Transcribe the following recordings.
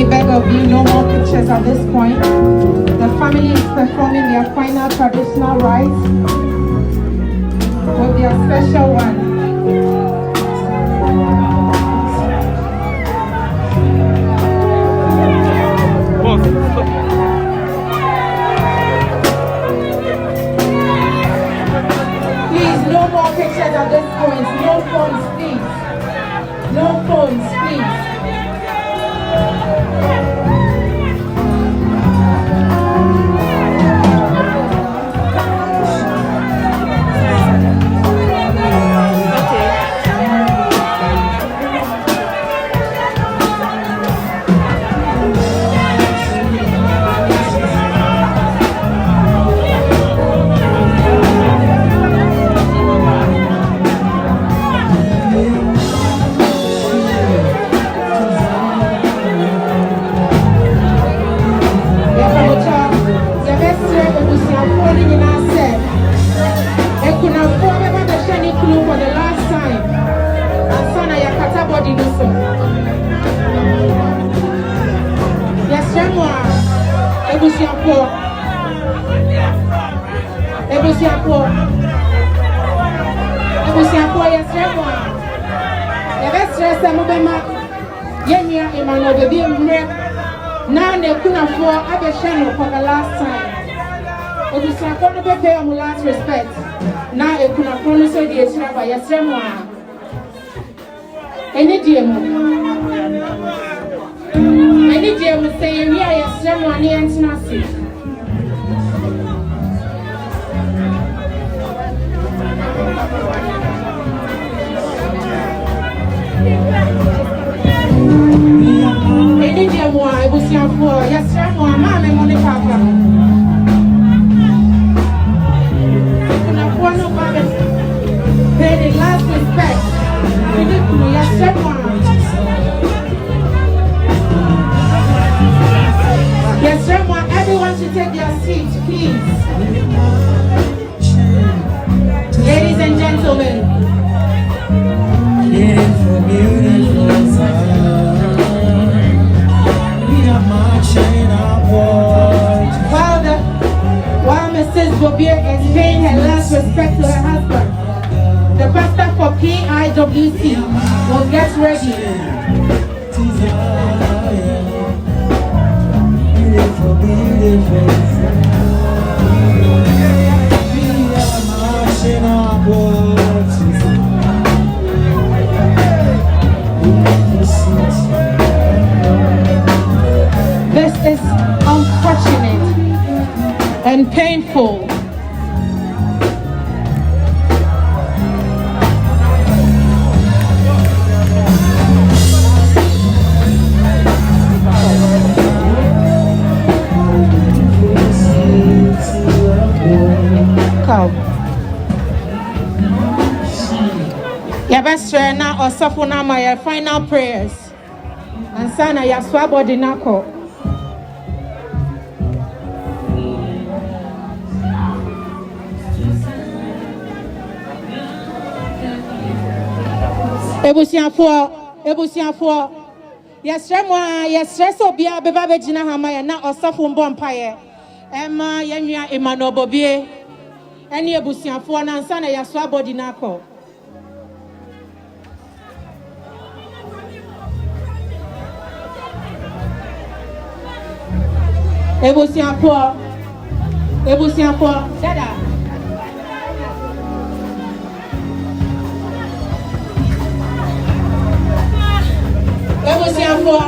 beg of you, no more pictures at this point. The family is performing their final traditional rites with their special one. Please, no more pictures at this point. No phones, please. No phones, please. For the last time, and son, I kata body no so. Yes, Remwa. Ebusiapo. Yes, Remwa. The best dress I'm Mubema. Yenya Emmanuel baby mre. Now they couldn't afford Abeshano for the last time. Ebusiapo no be pay on last respect. Now I could not promise the Israel by a sermon. Any dear would say, we are a sermon and nothing. Any dear one, I was young for yes, sermon, mamma, and money papa. Pay the last respect. Yes, everyone. Everyone should take their seats, please. Ladies and gentlemen. While Mrs. Bobier is paying her last respect to her husband, the pastor for PIWC will get ready. This is unfortunate and painful. Yabastre na osafo na my final prayers. And sana ya swabodi nako. Ebusiafo. Yesre so bia beba begina hama ya na osafo mbo mpaye. Emma yenua Emmanuel Bobie. Eni ebusiafo na sana ya swabodi nako. Ebusiafo. Dada. Ebusiafo.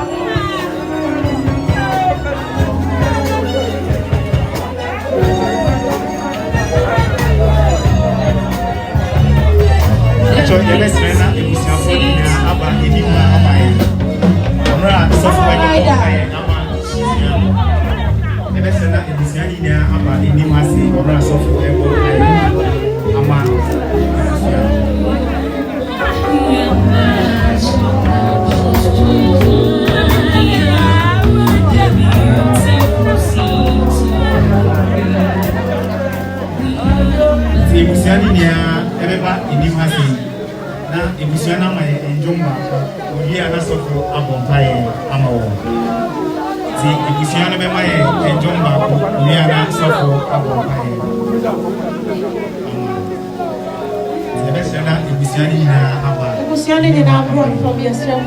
Ebusiana my enjomba, we are not so for Abompaye, Amao. Ebusiani ni na abroad from yesterday.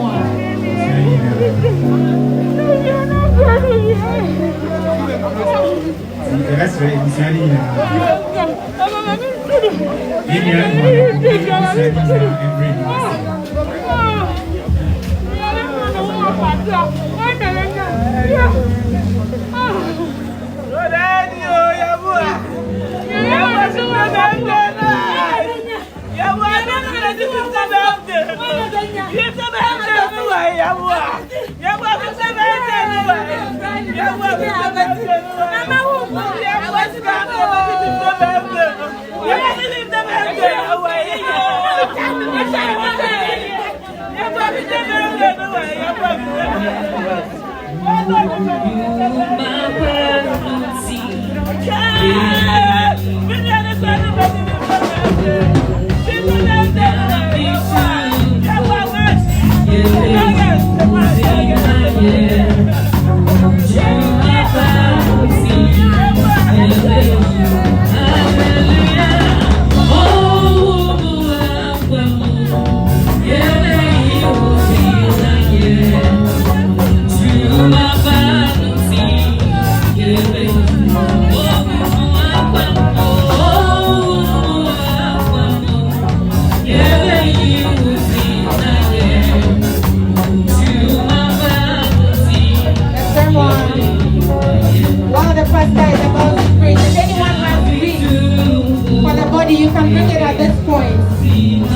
You can bring it at this point.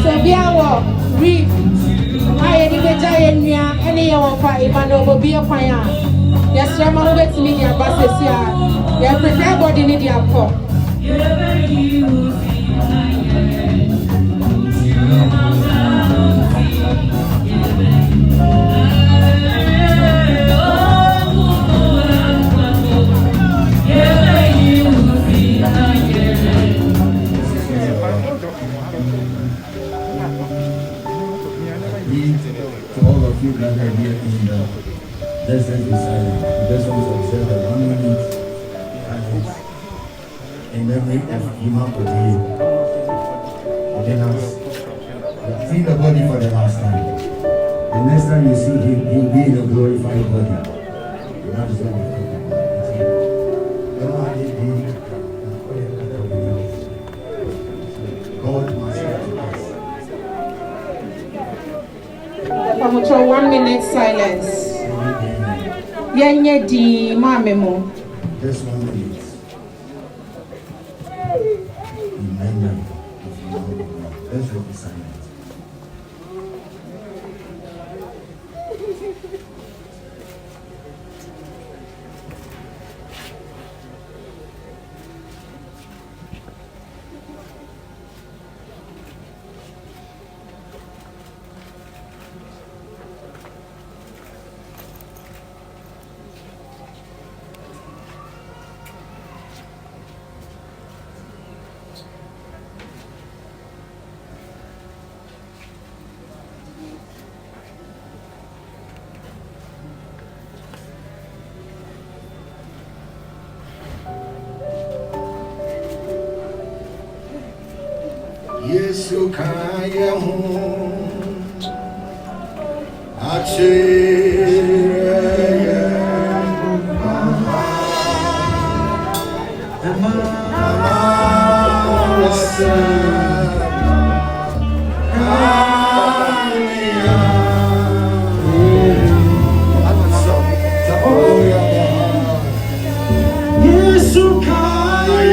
So be our read. I any giant any of Imano be a fire. Yes, Sherman wait to meet your buses here. They prepare body need your cup. To all of you gathered here in the desert beside me, we just want to observe a 1 minute silence in memory of Imam Odiye. Then see the body for the last time. The next time you see him, he'll be in a glorified body. And that is what we're talking about. God must have us. For 1 minute silence. Yenye di mamemo. Just 1 minute. Remember, let's go be silent. Yesu kaya mu achireye amawasa kaya Yesu kaya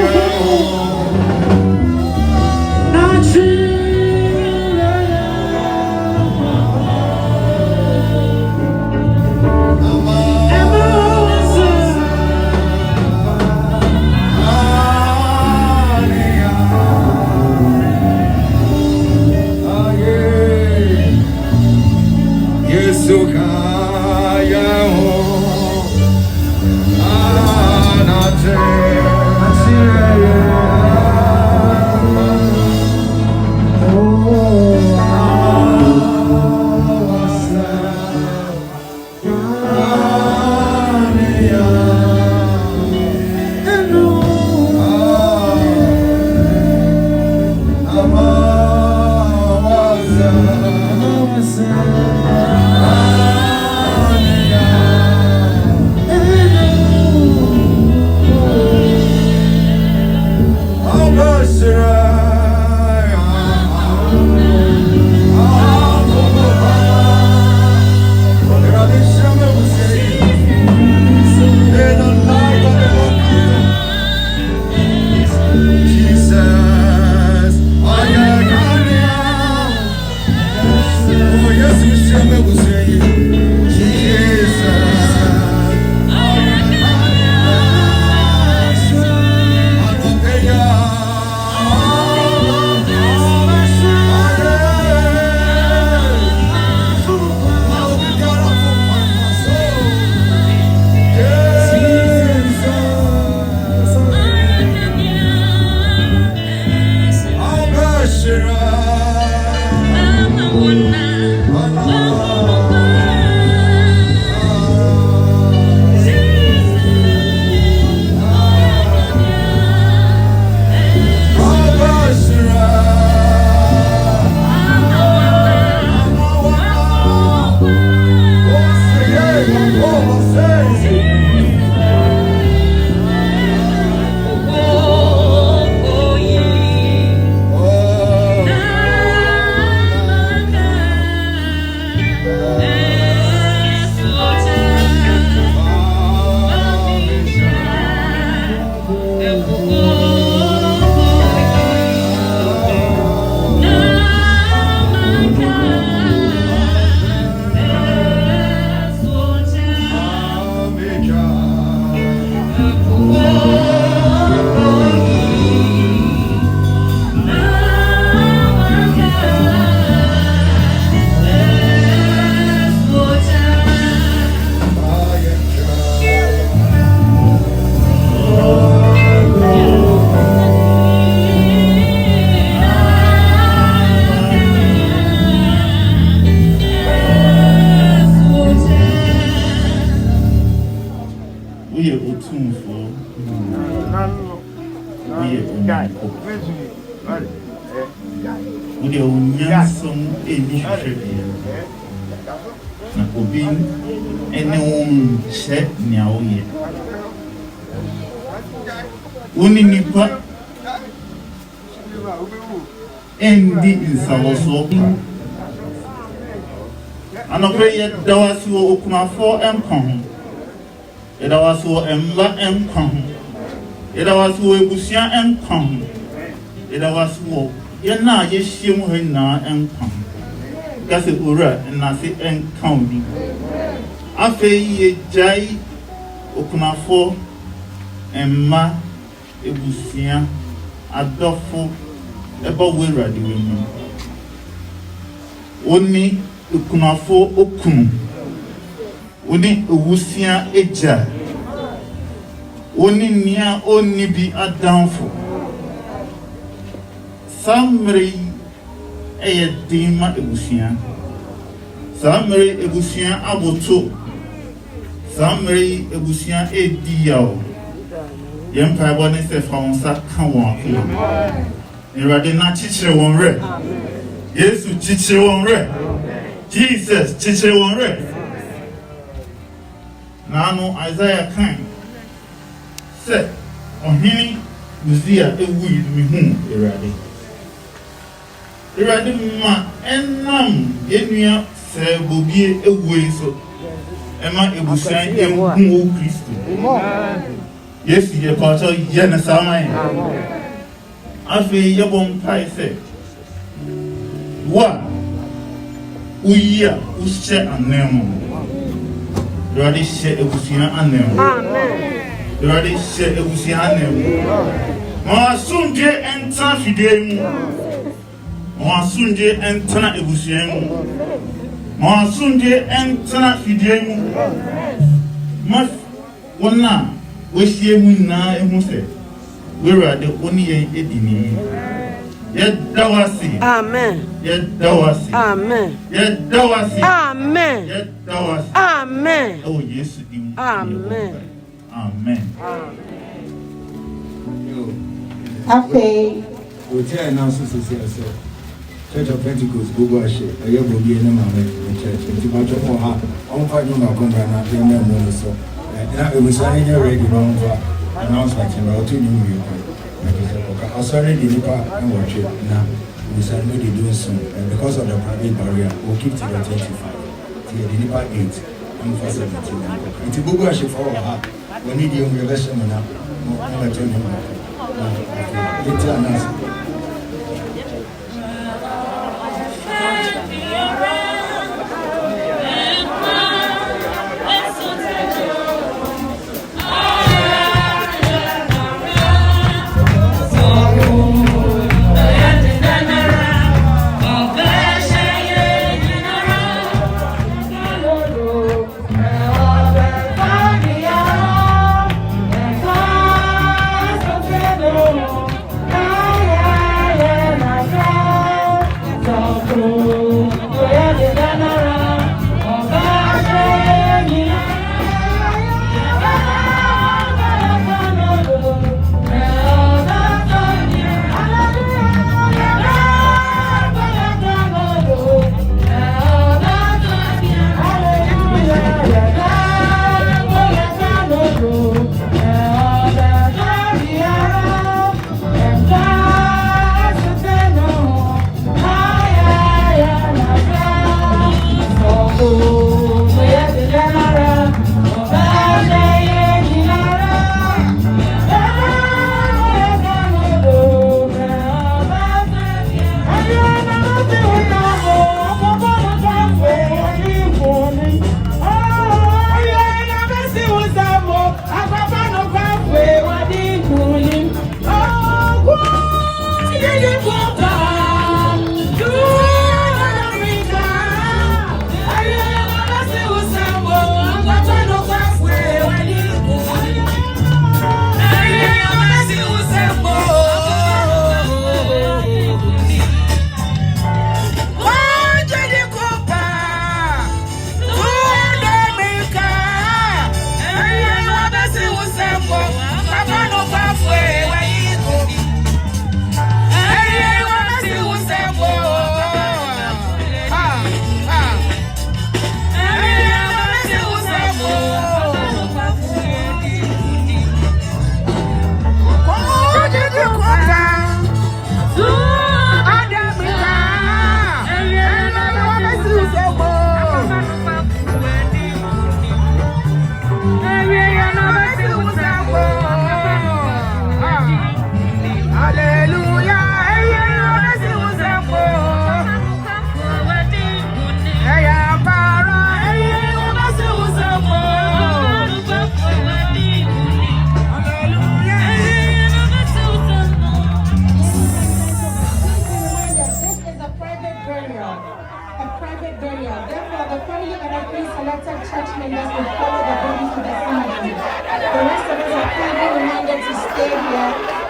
Endi insawoso anopre ye dawasiwo okunafo enkon ye dawasiwo emba enkon ye dawasiwo ebusia enkon ye dawasiwo ye na ye hyiemu ha na enkon kase ora na se enkon bi afe ye jai okunafo emma ebusia adofo eba wera di wemu oni okunafo okunu oni owusia eja oni nia oni bi adanfo samri eyedima ebusia samri ebusia aboto samri ebusia ediyawo yempa bone se faunsa kan won Irade na chichire won re. Yesu chichire won re. Jesus chichire won re. Nano Isaiah kan se ohini Uzia ewu mi hu irade. Irade ma enam yenua se bobie ewu so. Ema ebusan emu o Kristo. Yesu ye pato ye na samai. Afe yebon pai se wa uya usche anemo Dwade she ebusia anemo Dwade she ebusia anemo Ma sunje enta fide mu Ma sunje enta ebusia mu Ma sunje enta fide mu Ma wona wesie mu na ehu se where the only edini. Yet dawasi. Amen. Yet dawasi. Amen. Yet dawasi. Amen. Yet dawasi. Amen. Oh yes. Amen. Amen. Afe. We tell now so Church of Pentecost Google Ashe. I have to be in my church. It's about to go ha. I'm quite no come na no so. Na we say you ready now. Announcement about 2 new I sorry the Nipa and watch it now. We said no, they do soon. And because of the private barrier, we'll keep to the 25. Till the Nipa 8 and for 17. It's a Google Ashe for her. We need you in your lesson now. I'm telling you. It's an answer. Yeah.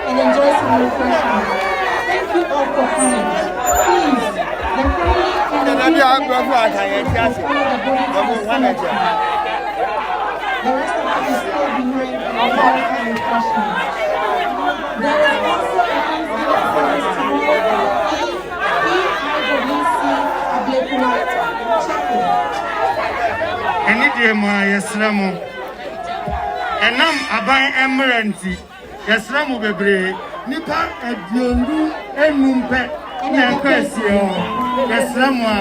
and enjoy some refreshment. Thank you all for coming. Please, the family and the people follow the body to the cemetery. The rest of us is still behind and enjoy some refreshment. There is also a Thanksgiving service tomorrow at EIWC Ablekuma Chapel. Any day, my Yesramo. And I'm a by Emeranti. Yesramo Bebre. Nipa Ediondu Enumpe. Nakwesio. Yesramo.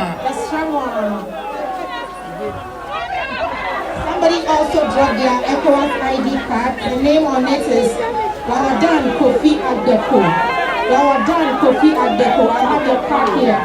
Somebody also dropped their ECOWAS ID card. The name on it is Lawadan Kofi Adeko. Lawadan Kofi Adeko. I have your card here.